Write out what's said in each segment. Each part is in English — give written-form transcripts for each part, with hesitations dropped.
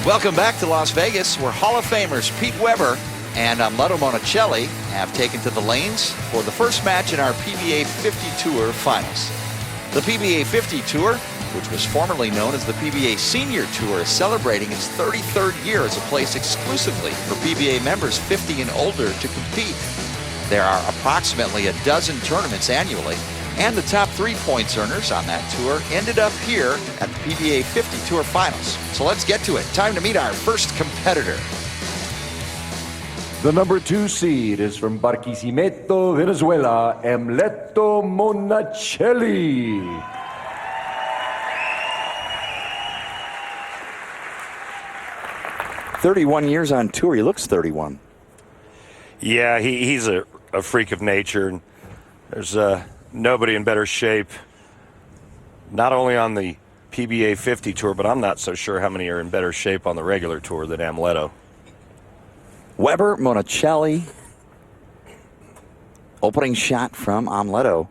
Welcome back to Las Vegas, where Hall of Famers Pete Weber and Amleto Monticelli have taken to the lanes for the first match in our PBA 50 Tour Finals. The PBA 50 Tour, which was formerly known as the PBA Senior Tour, is celebrating its 33rd year as a place exclusively for PBA members 50 and older to compete. There are approximately a dozen tournaments annually, and the top 3 points earners on that tour ended up here at the PBA 50 Tour Finals. So let's get to it. Time to meet our first competitor. The number 2 seed is from Barquisimeto, Venezuela, Amleto Monticelli. "31 years on tour." He looks 31. Yeah, he's a freak of nature. There's nobody in better shape, not only on the PBA 50 Tour, but I'm not so sure how many are in better shape on the regular tour than Amleto. Weber, Monticelli. Opening shot from Amleto.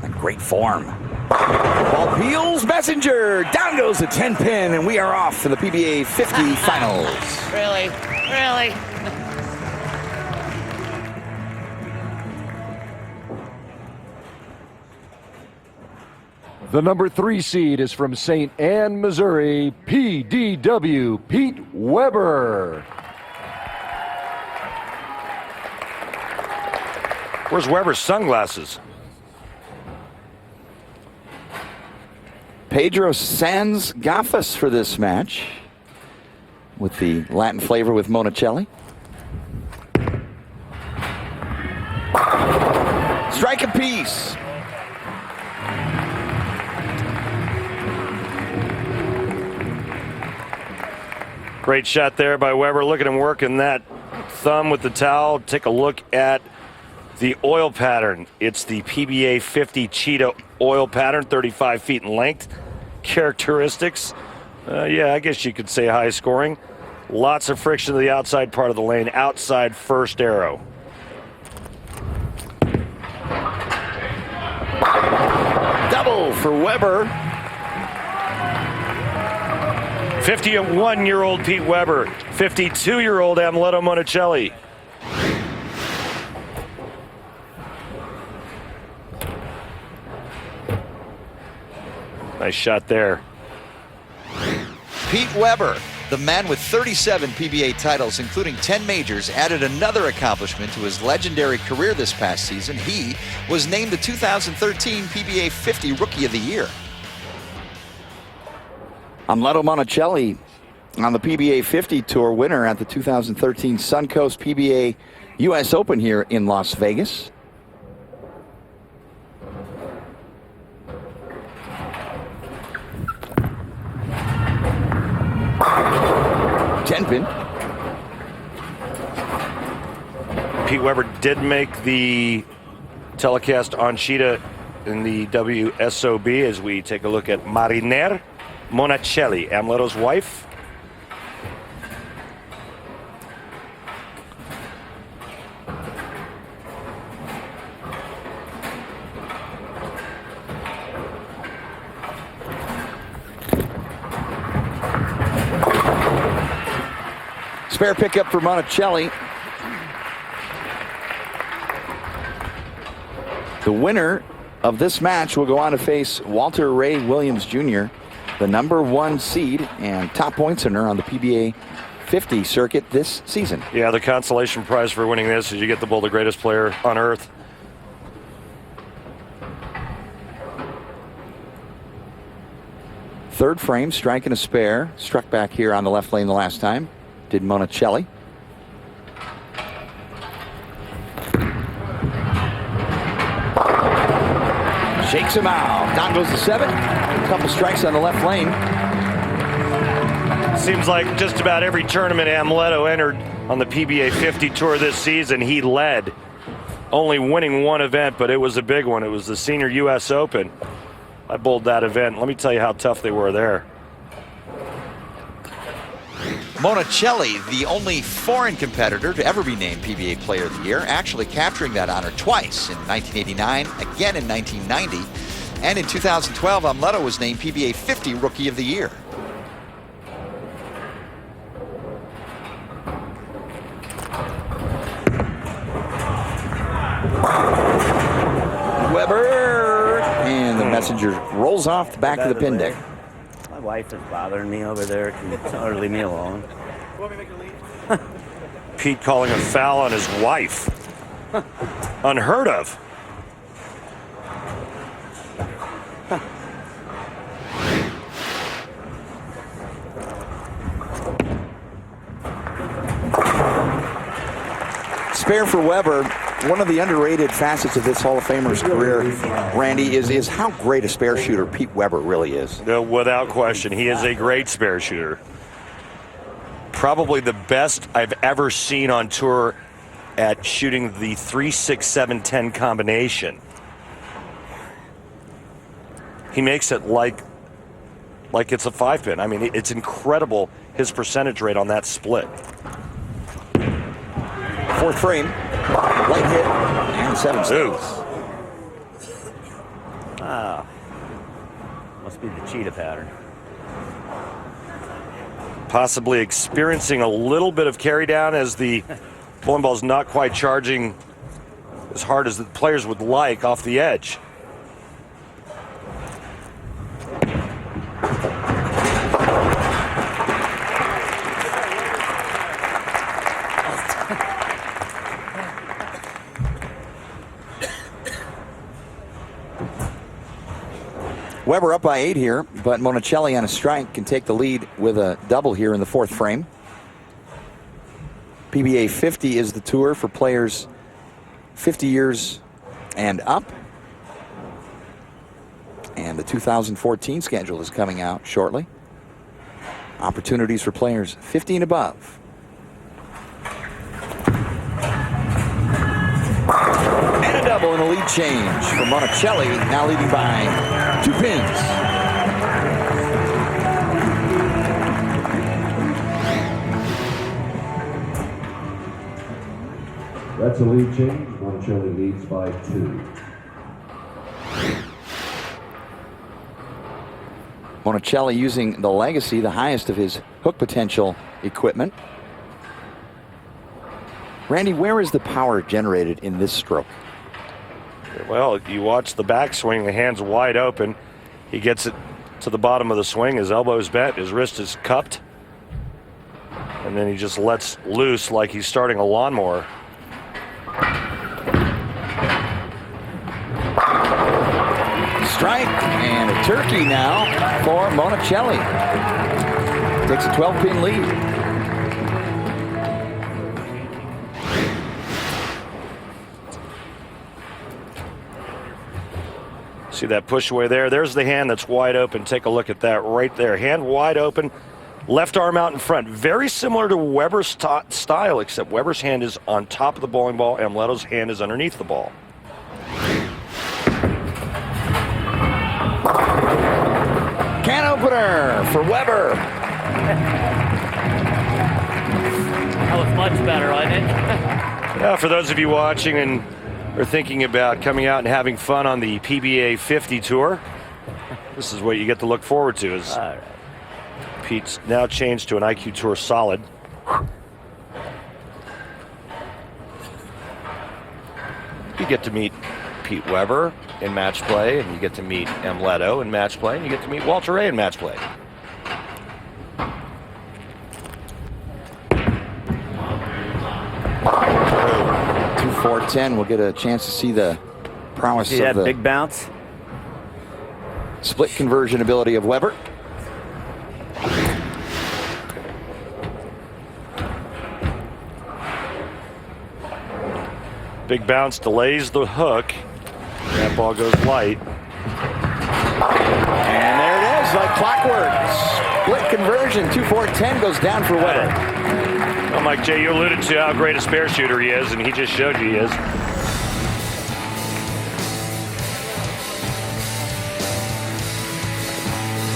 A great form. Ball peels, Messenger. Down goes the 10-pin, and we are off for the PBA 50 Finals. Really? The number 3 seed is from St. Ann, Missouri, PDW, Pete Weber. Where's Weber's sunglasses? Pedro Sans Gafas for this match, with the Latin flavor with Monticelli. Strike a piece. Great shot there by Weber. Look at him working that thumb with the towel. Take a look at the oil pattern. It's the PBA 50 Cheetah oil pattern, 35 feet in length. Characteristics, yeah, I guess you could say high scoring. Lots of friction to the outside part of the lane, outside first arrow. Double for Weber. 51-year-old Pete Weber, 52-year-old Amleto Monticelli. Nice shot there. Pete Weber, the man with 37 PBA titles, including 10 majors, added another accomplishment to his legendary career this past season. He was named the 2013 PBA 50 Rookie of the Year. Amleto Monticelli on the PBA 50 Tour, winner at the 2013 Suncoast PBA US Open here in Las Vegas. Ten-pin. Pete Weber did make the telecast on Cheetah in the WSOB as we take a look at Mariner Monticelli, Amleto's wife. Spare pickup for Monticelli. The winner of this match will go on to face Walter Ray Williams Jr., the number 1 seed and top points earner on the PBA 50 circuit this season. Yeah, the consolation prize for winning this is you get the bull, the greatest player on earth. Third frame, striking a spare. Struck back here on the left lane the last time. Did Monticelli. Shakes him out. Down goes the 7. A couple strikes on the left lane. Seems like just about every tournament Amleto entered on the PBA 50 Tour this season, he led. Only winning one event, but it was a big one. It was the Senior US Open. I bowled that event. Let me tell you how tough they were there. Monticelli, the only foreign competitor to ever be named PBA Player of the Year, actually capturing that honor twice, in 1989, again in 1990. And in 2012, Amleto was named PBA 50 Rookie of the Year. Weber, and the messenger rolls off the back of the pin deck. My wife is bothering me over there. Can you tell her to leave me alone? Pete calling a foul on his wife. Unheard of. Spare for Weber. One of the underrated facets of this Hall of Famer's career, Randy, is how great a spare shooter Pete Weber really is. No, without question, he is a great spare shooter. Probably the best I've ever seen on tour at shooting the 3-6-7-10 combination. He makes it like it's a 5-pin. I mean, it's incredible his percentage rate on that split. Fourth frame, light hit, and 7 steals. Ah, must be the cheetah pattern. Possibly experiencing a little bit of carry down as the bowling ball's not quite charging as hard as the players would like off the edge. Weber up by 8 here, but Monticelli on a strike can take the lead with a double here in the fourth frame. PBA 50 is the tour for players 50 years and up. And the 2014 schedule is coming out shortly. Opportunities for players 50 and above. And a double and a lead change for Monticelli, now leading by 2 pins. That's a lead change. Monticelli leads by 2. Monticelli using the Legacy, the highest of his hook potential equipment. Randy, where is the power generated in this stroke? Well, you watch the backswing, the hand's wide open. He gets it to the bottom of the swing, his elbow's bent, his wrist is cupped. And then he just lets loose like he's starting a lawnmower. Strike and a turkey now for Monticelli. Takes a 12-pin lead. See that push away there? There's the hand that's wide open. Take a look at that right there. Hand wide open, left arm out in front. Very similar to Weber's style, except Weber's hand is on top of the bowling ball. Amleto's hand is underneath the ball. Can opener for Weber. That was much better, wasn't it? Yeah, for those of you watching and are thinking about coming out and having fun on the PBA 50 tour, this is what you get to look forward to. Is Pete's now changed to an IQ Tour Solid. You get to meet Pete Weber in match play, and you get to meet Amleto in match play, and you get to meet Walter Ray in match play. Two 4-10. We'll get a chance to see the prowess See of that the big bounce? split conversion ability of Weber. Big bounce delays the hook. That ball goes light. And there it is, like clockwork. Split conversion. 2-4-10 goes down for Weber. Well, Mike J., you alluded to how great a spare shooter he is, and he just showed you he is.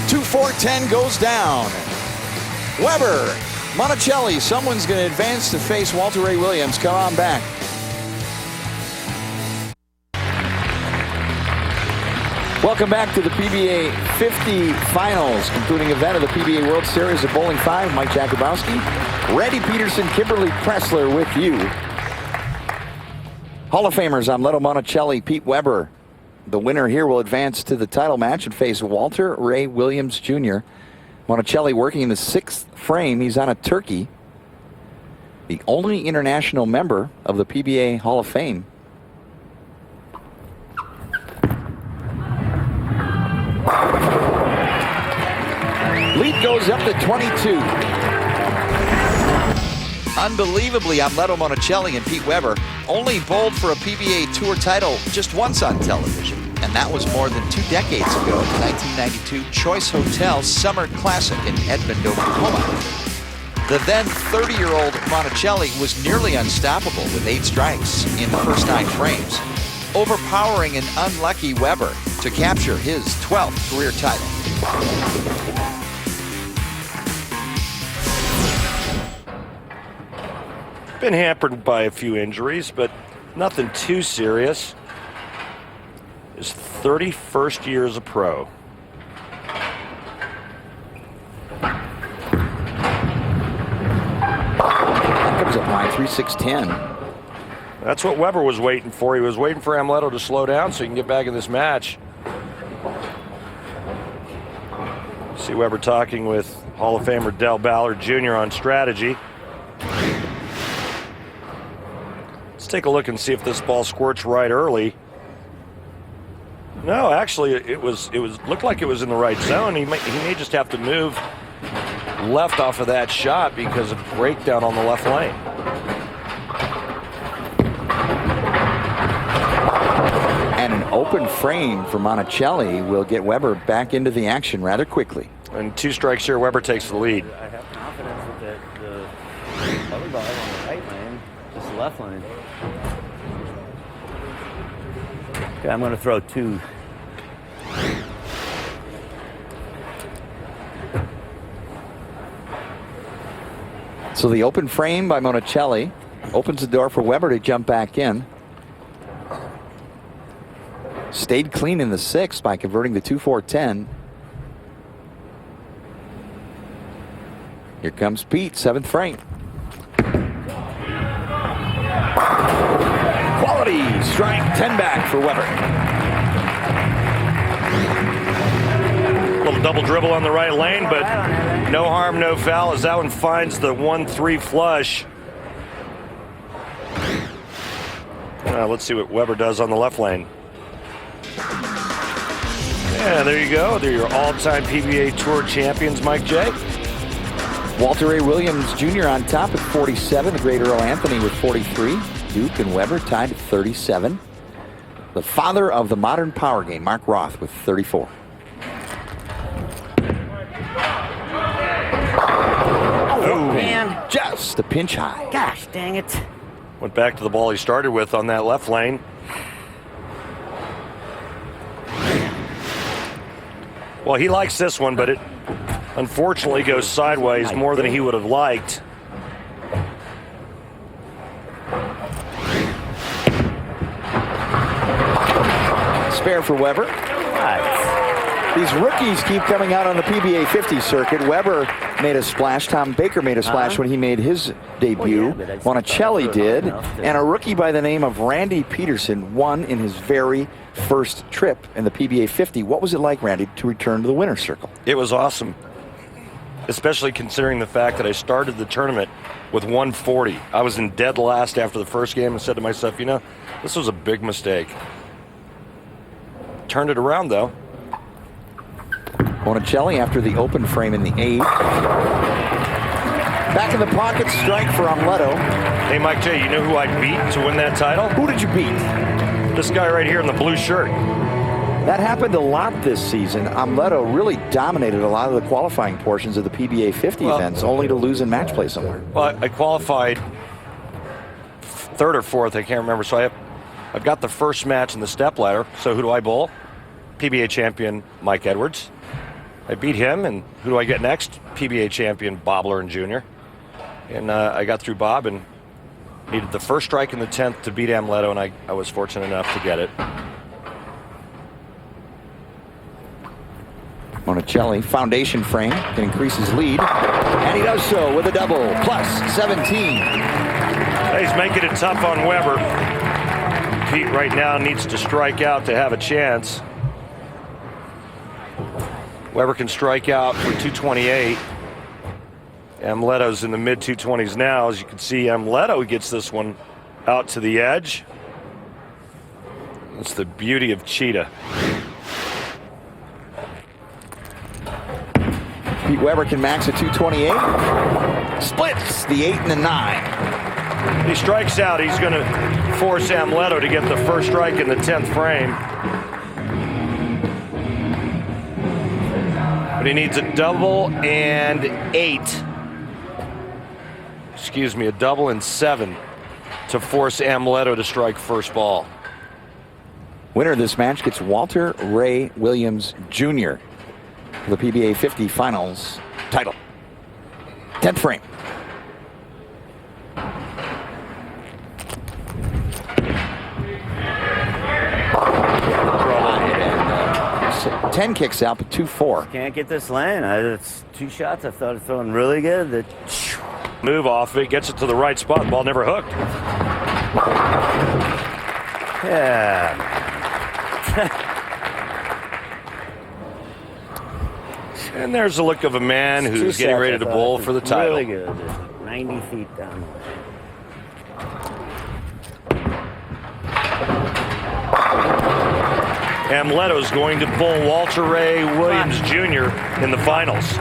Two 4-10 goes down. Weber, Monticelli, someone's going to advance to face Walter Ray Williams. Come on back. Welcome back to the PBA 50 Finals, concluding event of the PBA World Series of Bowling 5. Mike Jakubowski, Randy Peterson, Kimberly Pressler with you. Hall of Famers, I'm Leto Monticelli, Pete Weber. The winner here will advance to the title match and face Walter Ray Williams Jr. Monticelli working in the 6th frame. He's on a turkey. The only international member of the PBA Hall of Fame. Lead goes up to 22. Unbelievably, I'm Leto Monticelli and Pete Weber only bowled for a PBA Tour title just once on television. And that was more than 2 decades ago at the 1992 Choice Hotel Summer Classic in Edmond, Oklahoma. The then 30-year-old Monticelli was nearly unstoppable with 8 strikes in the first 9 frames, overpowering an unlucky Weber to capture his 12th career title. Been hampered by a few injuries, but nothing too serious. His 31st year as a pro. Comes up high, 3-6-10. That's what Weber was waiting for. He was waiting for Amleto to slow down so he can get back in this match. See Weber talking with Hall of Famer Del Ballard Jr. on strategy. Let's take a look and see if this ball squirts right early. No, actually, it looked like it was in the right zone. He may just have to move left off of that shot because of breakdown on the left lane. And an open frame for Monticelli will get Weber back into the action rather quickly. And 2 strikes here, Weber takes the lead. I have confidence that the other ball on the right lane, just the left lane. Okay, I'm going to throw 2. So the open frame by Monticelli opens the door for Weber to jump back in. Stayed clean in the 6th by converting the 2-4-10. Here comes Pete, 7th frame. Quality strike, 10 back for Weber. Little double dribble on the right lane, but no harm, no foul as that one finds the 1-3 flush. Let's see what Weber does on the left lane. Yeah, there you go. They're your all-time PBA Tour champions, Mike J. Walter Ray Williams Jr. on top at 47. The great Earl Anthony with 43. Duke and Weber tied at 37. The father of the modern power game, Mark Roth, with 34. Oh, man. Just a pinch high. Gosh, dang it. Went back to the ball he started with on that left lane. Well, he likes this one, but it unfortunately goes sideways more than he would have liked. Spare for Weber. These rookies keep coming out on the PBA 50 circuit. Weber made a splash. Tom Baker made a splash when he made his debut. Monticelli did. And a rookie by the name of Randy Peterson won in his very first trip in the PBA 50. What was it like, Randy, to return to the winner's circle? It was awesome, especially considering the fact that I started the tournament with 140. I was in dead last after the first game and said to myself, you know, this was a big mistake. Turned it around, though. Monticelli after the open frame in the 8th. Back in the pocket, strike for Amleto. Hey, Mike J, you know who I beat to win that title? Who did you beat? This guy right here in the blue shirt. That happened a lot this season. Amleto really dominated a lot of the qualifying portions of the PBA 50 events, only to lose in match play somewhere. Well, I qualified 3rd or 4th, I can't remember. So I've got the first match in the step ladder. So who do I bowl? PBA champion Mike Edwards. I beat him, and who do I get next? PBA champion Bob Learn Jr. And I got through Bob and needed the first strike in the 10th to beat Amleto, and I was fortunate enough to get it. Monticelli, foundation frame, can increase his lead. And he does so with a double, plus 17. He's making it tough on Weber. Pete right now needs to strike out to have a chance. Weber can strike out for 228. Amleto's in the mid 220s now. As you can see, Amleto gets this one out to the edge. That's the beauty of Cheetah. Pete Weber can max at 228. Splits the 8 and the 9. He strikes out. He's going to force Amleto to get the first strike in the 10th frame. But he needs a double and 8. Excuse me, a double and 7 to force Amleto to strike first ball. Winner of this match gets Walter Ray Williams Jr. for the PBA 50 Finals title. 10th frame. 10 kicks out, but 2-4. Can't get this lane. It's 2 shots I thought it throwing really good. Move off it, gets it to the right spot. Ball never hooked. Yeah. And there's the look of a man who's getting ready to bowl for the title. Really good. 90 feet down the way. Amleto's going to bowl Walter Ray Williams Jr. in the finals.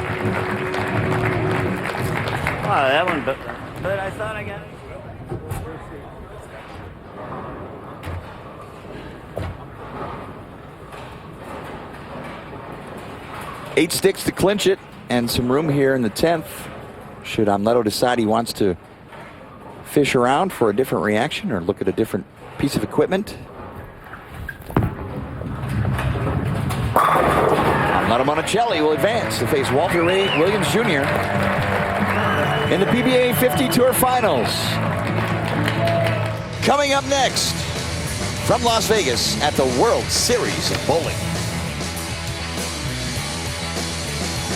Wow, that one, but I thought I got it. Eight sticks to clinch it, and some room here in the 10th. Should Amleto decide he wants to fish around for a different reaction or look at a different piece of equipment. Amleto Monticelli will advance to face Walter Ray Williams Jr. in the PBA 50 Tour Finals. Coming up next from Las Vegas at the World Series of Bowling.